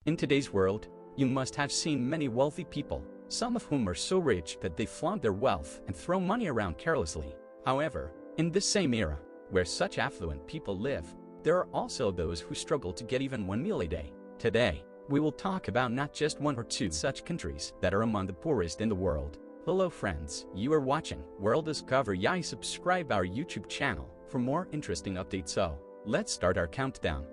In today's world, you must have seen many wealthy people, some of whom are so rich that they flaunt their wealth and throw money around carelessly. However, in this same era, where such affluent people live, there are also those who struggle to get even one meal a day. Today, we will talk about not just one or two such countries that are among the poorest in the world. Hello friends, you are watching World Discover. Subscribe our YouTube channel for more interesting updates. So, let's start our countdown.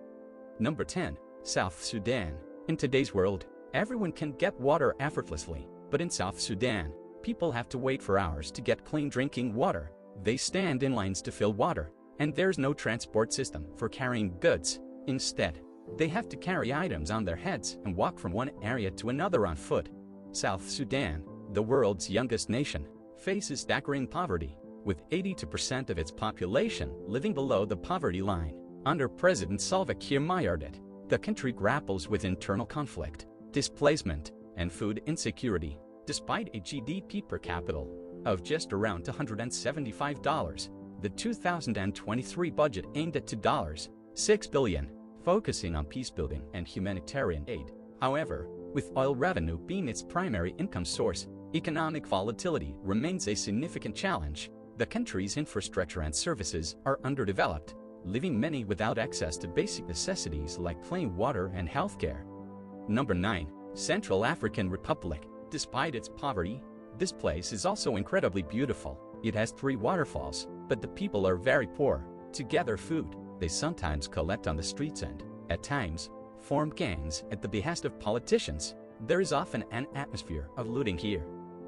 Number 10. South Sudan. In today's world, everyone can get water effortlessly, but in South Sudan, people have to wait for hours to get clean drinking water. They stand in lines to fill water, and there's no transport system for carrying goods. Instead, they have to carry items on their heads and walk from one area to another on foot. South Sudan, the world's youngest nation, faces staggering poverty, with 82% of its population living below the poverty line. Under President Salva Kiir Mayardit, the country grapples with internal conflict, displacement, and food insecurity. Despite a GDP per capita of just around $175, the 2023 budget aimed at $6 billion, focusing on peacebuilding and humanitarian aid. However, with oil revenue being its primary income source, economic volatility remains a significant challenge. The country's infrastructure and services are underdeveloped, leaving many without access to basic necessities like clean water and healthcare. Number 9. Central African Republic. Despite its poverty, this place is also incredibly beautiful. It has 3 waterfalls, but the people are very poor. To gather food, they sometimes collect on the streets and, at times, form gangs at the behest of politicians. There is often an atmosphere of looting here.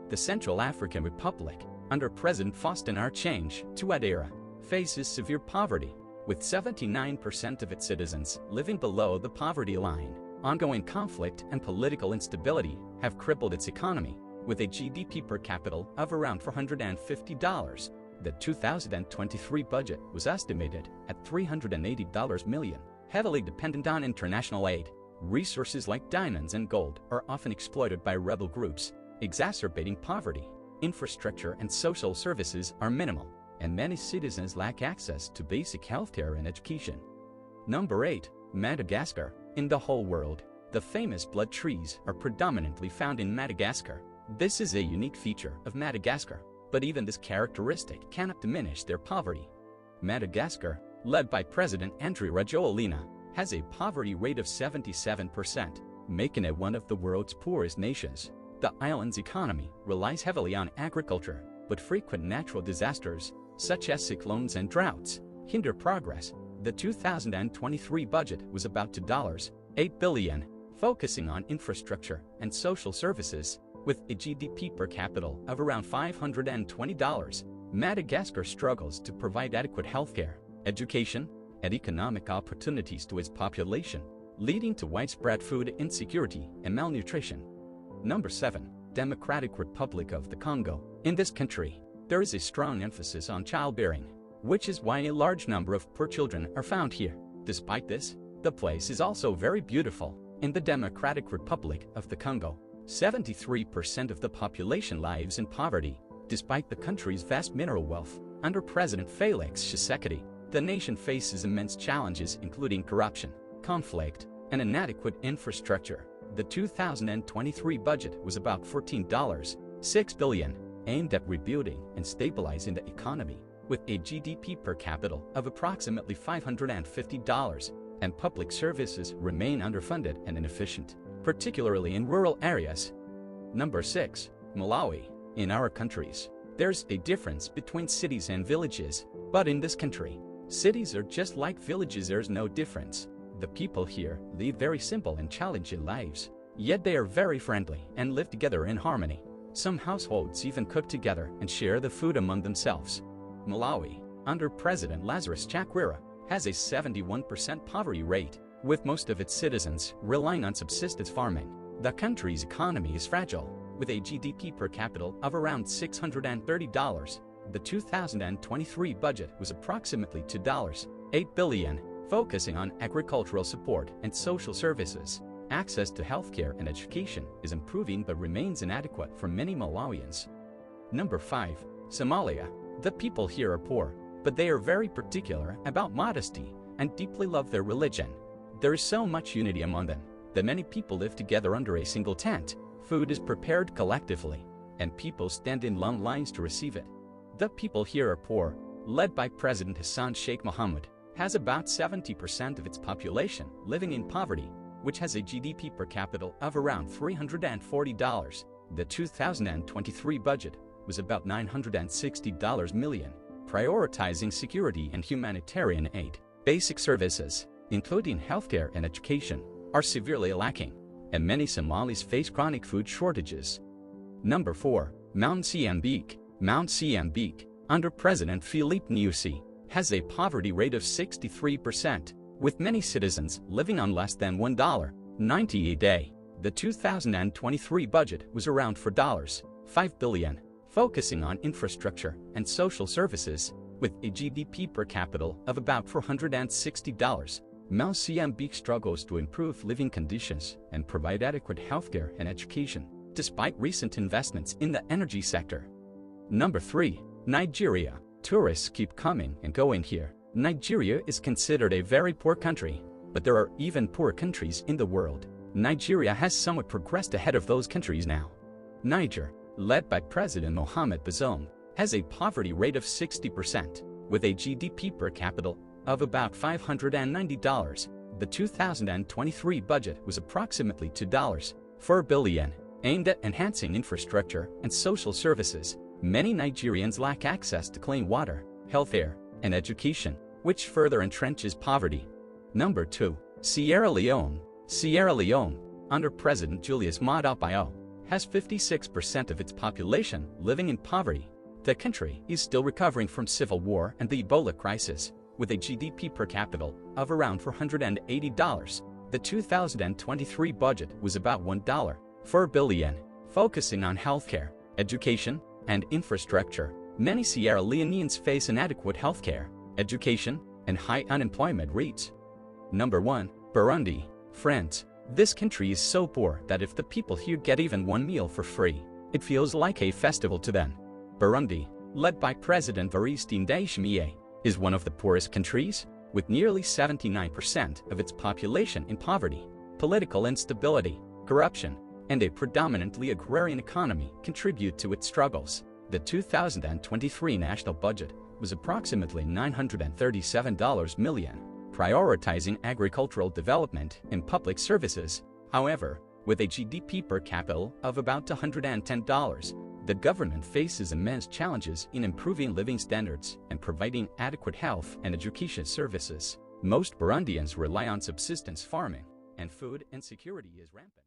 The Central African Republic, under President Faustin Archange Touadera, faces severe poverty, with 79% of its citizens living below the poverty line. Ongoing conflict and political instability have crippled its economy, with a GDP per capita of around $450. The 2023 budget was estimated at $380 million, heavily dependent on international aid. Resources like diamonds and gold are often exploited by rebel groups, exacerbating poverty. Infrastructure and social services are minimal, and many citizens lack access to basic healthcare and education. Number 8. Madagascar. In the whole world, the famous blood trees are predominantly found in Madagascar. This is a unique feature of Madagascar, but even this characteristic cannot diminish their poverty. Madagascar, led by President Andry Rajoelina, has a poverty rate of 77%, making it one of the world's poorest nations. The island's economy relies heavily on agriculture, but frequent natural disasters, such as cyclones and droughts, hinder progress. The 2023 budget was about $8 billion, focusing on infrastructure and social services. With a GDP per capita of around $520, Madagascar struggles to provide adequate healthcare, education, and economic opportunities to its population, leading to widespread food insecurity and malnutrition. Number 7. Democratic Republic of the Congo. In this country, there is a strong emphasis on childbearing, which is why a large number of poor children are found here. Despite this, the place is also very beautiful. In the Democratic Republic of the Congo, 73% of the population lives in poverty. Despite the country's vast mineral wealth, under President Félix Tshisekedi, the nation faces immense challenges including corruption, conflict, and inadequate infrastructure. The 2023 budget was about $6 billion, aimed at rebuilding and stabilizing the economy, with a GDP per capita of approximately $550, and public services remain underfunded and inefficient, particularly in rural areas. Number 6. Malawi. In our countries, there's a difference between cities and villages, but in this country, cities are just like villages. There's no difference. The people here lead very simple and challenging lives, yet they are very friendly and live together in harmony. Some households even cook together and share the food among themselves. Malawi, under President Lazarus Chakwera, has a 71% poverty rate, with most of its citizens relying on subsistence farming. The country's economy is fragile, with a GDP per capita of around $630. The 2023 budget was approximately $8 billion, focusing on agricultural support and social services. Access to healthcare and education is improving but remains inadequate for many Malawians. Number 5. Somalia. The people here are poor, but they are very particular about modesty and deeply love their religion. There is so much unity among them, that many people live together under a single tent. Food is prepared collectively, and people stand in long lines to receive it. The people here are poor, led by President Hassan Sheikh Mohamud, has about 70% of its population living in poverty, which has a GDP per capita of around $340. The 2023 budget was about $960 million, prioritizing security and humanitarian aid. Basic services, including healthcare and education, are severely lacking, and many Somalis face chronic food shortages. Number 4. Mozambique. Mozambique, under President Filipe Nyusi, has a poverty rate of 63%, with many citizens living on less than $1.90 a day. The 2023 budget was around $4.5 billion, focusing on infrastructure and social services, with a GDP per capita of about $460. Mozambique struggles to improve living conditions and provide adequate healthcare and education, despite recent investments in the energy sector. Number 3. Nigeria. Tourists keep coming and going here. Nigeria is considered a very poor country, but there are even poorer countries in the world. Nigeria has somewhat progressed ahead of those countries now. Niger, led by President Mohamed Bazoum, has a poverty rate of 60%, with a GDP per capita of about $590. The 2023 budget was approximately $2.4 billion, aimed at enhancing infrastructure and social services. Many Nigerians lack access to clean water, healthcare, and education, which further entrenches poverty. Number 2. Sierra Leone. Sierra Leone, under President Julius Maada Bio, has 56% of its population living in poverty. The country is still recovering from civil war and the Ebola crisis, with a GDP per capita of around $480. The 2023 budget was about $1.4 billion, focusing on healthcare, education, and infrastructure. Many Sierra Leoneans face inadequate healthcare, education, and high unemployment rates. Number 1. Burundi. Friends, this country is so poor that if the people here get even one meal for free, it feels like a festival to them. Burundi, led by President Evariste Ndayishimiye, is one of the poorest countries, with nearly 79% of its population in poverty. Political instability, corruption, and a predominantly agrarian economy contribute to its struggles. The 2023 national budget was approximately $937 million, prioritizing agricultural development and public services. However, with a GDP per capita of about $110, the government faces immense challenges in improving living standards and providing adequate health and education services. Most Burundians rely on subsistence farming, and food insecurity is rampant.